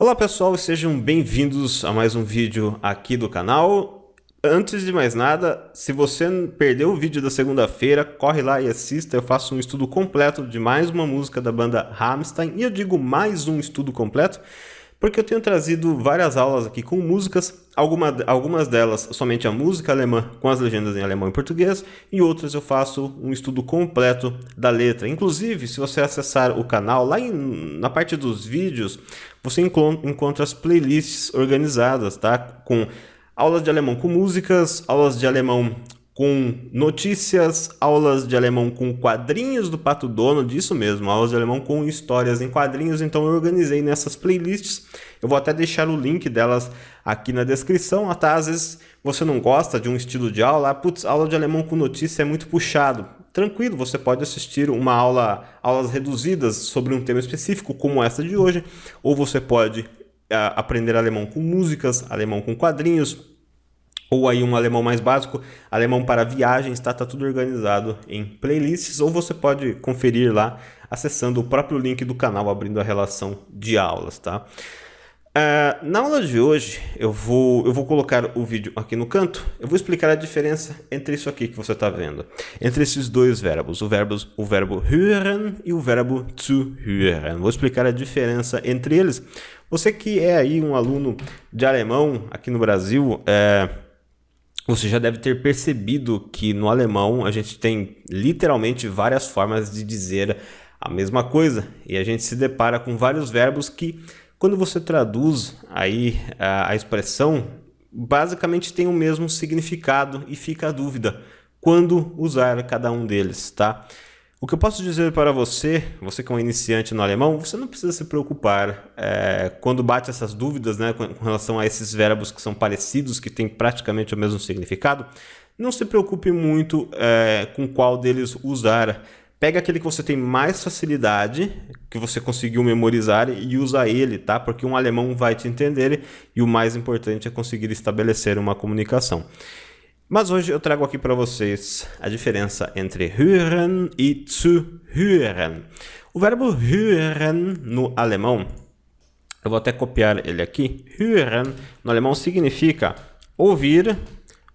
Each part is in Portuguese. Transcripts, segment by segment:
Olá pessoal, sejam bem-vindos a mais um vídeo aqui do canal. Antes de mais nada, se você perdeu o vídeo da segunda-feira, corre lá e assista. Eu faço um estudo completo de mais uma música da banda Rammstein. E eu digo mais um estudo completo porque eu tenho trazido várias aulas aqui com músicas, algumas delas somente a música alemã com as legendas em alemão e português, e outras eu faço um estudo completo da letra. Inclusive, se você acessar o canal, lá na parte dos vídeos, você encontra as playlists organizadas, tá? Com aulas de alemão com músicas, aulas de alemão com notícias, aulas de alemão com quadrinhos do Pato Donald, isso mesmo, aulas de alemão com histórias em quadrinhos. Então eu organizei nessas playlists, eu vou até deixar o link delas aqui na descrição. Até às vezes você não gosta de um estilo de aula, aula de alemão com notícia é muito puxado. Tranquilo, você pode assistir aulas reduzidas sobre um tema específico, como essa de hoje, ou você pode aprender alemão com músicas, alemão com quadrinhos, ou aí um alemão mais básico, alemão para viagens, tá tudo organizado em playlists, ou você pode conferir lá acessando o próprio link do canal, abrindo a relação de aulas, tá? Na aula de hoje, eu vou colocar o vídeo aqui no canto, eu vou explicar a diferença entre isso aqui que você está vendo, entre esses dois verbos, o verbo hören e o verbo zu hören. Vou explicar a diferença entre eles. Você que é aí um aluno de alemão aqui no Brasil, você já deve ter percebido que no alemão a gente tem literalmente várias formas de dizer a mesma coisa, e a gente se depara com vários verbos que, quando você traduz aí a expressão, basicamente tem o mesmo significado e fica a dúvida quando usar cada um deles, tá? O que eu posso dizer para você que é um iniciante no alemão, você não precisa se preocupar quando bate essas dúvidas, né, com relação a esses verbos que são parecidos, que têm praticamente o mesmo significado. Não se preocupe muito com qual deles usar. Pega aquele que você tem mais facilidade, que você conseguiu memorizar, e usa ele, tá? Porque um alemão vai te entender e o mais importante é conseguir estabelecer uma comunicação. Mas hoje eu trago aqui para vocês a diferença entre hören e zu hören. O verbo hören no alemão, eu vou até copiar ele aqui. Hören no alemão significa ouvir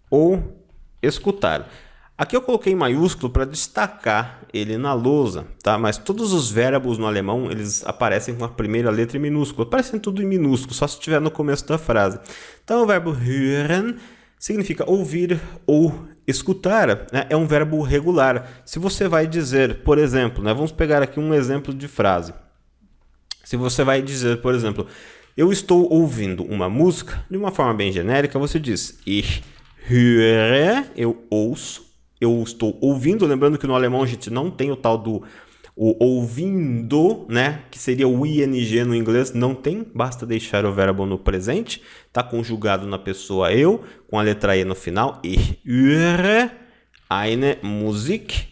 ou escutar. Aqui eu coloquei em maiúsculo para destacar ele na lousa, tá? Mas todos os verbos no alemão, eles aparecem com a primeira letra em minúsculo. Aparecem tudo em minúsculo, só se estiver no começo da frase. Então o verbo hören significa ouvir ou escutar, né? É um verbo regular. Se você vai dizer, por exemplo, né? Vamos pegar aqui um exemplo de frase. Se você vai dizer, por exemplo, eu estou ouvindo uma música, de uma forma bem genérica, você diz ich höre, eu ouço, eu estou ouvindo. Lembrando que no alemão a gente não tem o tal do ouvindo, né, que seria o ing no inglês, não tem, basta deixar o verbo no presente, tá conjugado na pessoa eu, com a letra E no final. Ich höre eine Musik,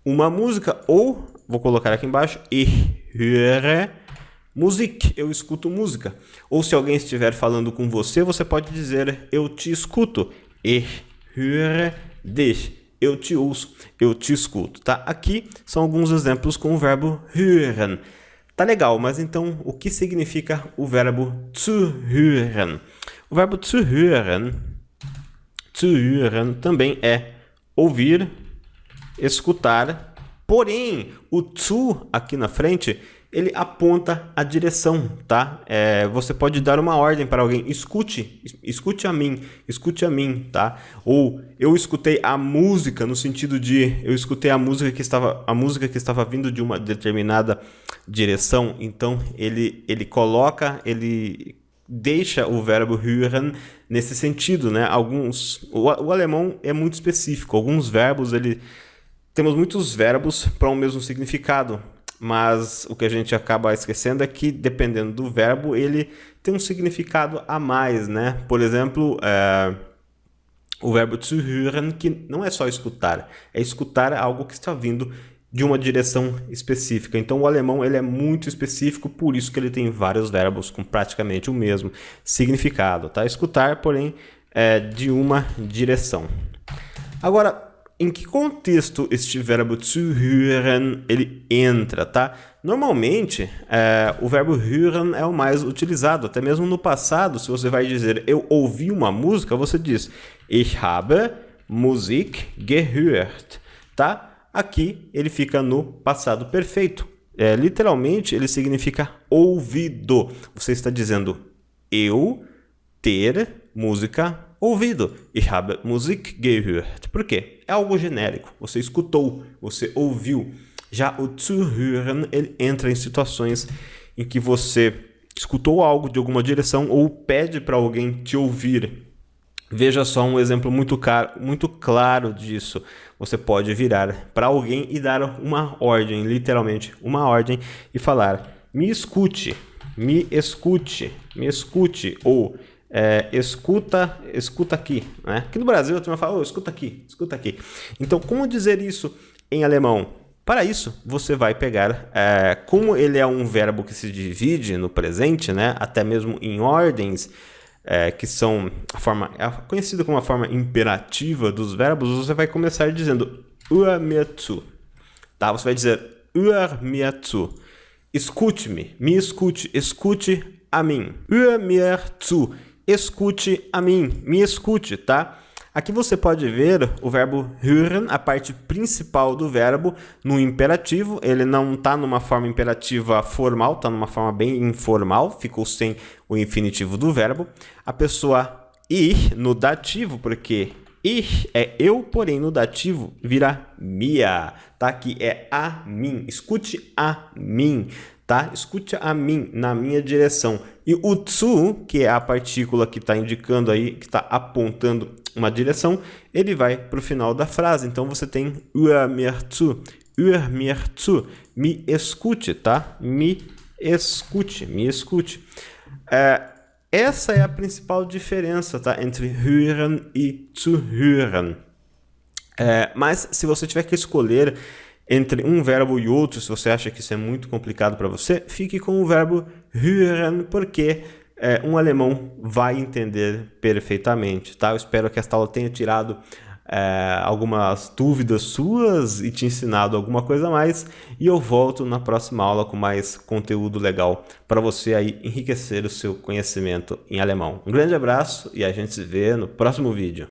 uma música, ou, vou colocar aqui embaixo, ich höre Musik, eu escuto música. Ou se alguém estiver falando com você, você pode dizer eu te escuto, ich höre dich. Eu te ouço, eu te escuto, tá? Aqui são alguns exemplos com o verbo hören. Tá legal, mas então o que significa o verbo zu hören? O verbo zu hören também é ouvir, escutar, porém o zu aqui na frente, ele aponta a direção, tá? Você pode dar uma ordem para alguém, escute a mim, tá? Ou eu escutei a música, no sentido de eu escutei a música que estava vindo de uma determinada direção. Então ele deixa o verbo hören nesse sentido, né? O alemão é muito específico, alguns verbos, temos muitos verbos para o mesmo significado. Mas o que a gente acaba esquecendo é que, dependendo do verbo, ele tem um significado a mais, né? Por exemplo, o verbo zu hören, que não é só escutar, é escutar algo que está vindo de uma direção específica. Então o alemão ele é muito específico, por isso que ele tem vários verbos com praticamente o mesmo significado, tá? Escutar, porém, de uma direção. Agora, em que contexto este verbo zuhören ele entra, tá? Normalmente, o verbo hören é o mais utilizado, até mesmo no passado, se você vai dizer eu ouvi uma música, você diz ich habe Musik gehört, tá? Aqui ele fica no passado perfeito. Literalmente, ele significa ouvido. Você está dizendo eu ter música ouvido. Ich habe Musik gehört. Por quê? É algo genérico. Você escutou, você ouviu. Já o zuhören, ele entra em situações em que você escutou algo de alguma direção ou pede para alguém te ouvir. Veja só um exemplo muito claro disso. Você pode virar para alguém e dar uma ordem, literalmente uma ordem, e falar me escute, me escute, me escute, ou escuta aqui. Né? Aqui no Brasil a turma fala, escuta aqui, escuta aqui. Então, como dizer isso em alemão? Para isso, você vai pegar, como ele é um verbo que se divide no presente, né? Até mesmo em ordens, que são conhecida como a forma imperativa dos verbos, você vai começar dizendo hör mir zu. Tá? Você vai dizer hör mir zu. Escute-me, me escute, escute a mim. Hör mir zu. Escute a mim, me escute, tá? Aqui você pode ver o verbo hören, a parte principal do verbo, no imperativo. Ele não está numa forma imperativa formal, está numa forma bem informal, ficou sem o infinitivo do verbo. A pessoa ich no dativo, porque ich é eu, porém no dativo vira mir, tá? Que é a mim. Escute a mim, tá? Escute a mim, na minha direção. E o zu, que é a partícula que está indicando aí, que está apontando uma direção, ele vai para o final da frase. Então você tem hör mir zu, me escute, tá? Me escute, me escute. Essa é a principal diferença, tá? Entre hören e zuhören. Mas se você tiver que escolher entre um verbo e outro, se você acha que isso é muito complicado para você, fique com o verbo hören, porque um alemão vai entender perfeitamente, tá? Eu espero que esta aula tenha tirado algumas dúvidas suas e te ensinado alguma coisa a mais, e eu volto na próxima aula com mais conteúdo legal para você aí enriquecer o seu conhecimento em alemão. Um grande abraço e a gente se vê no próximo vídeo.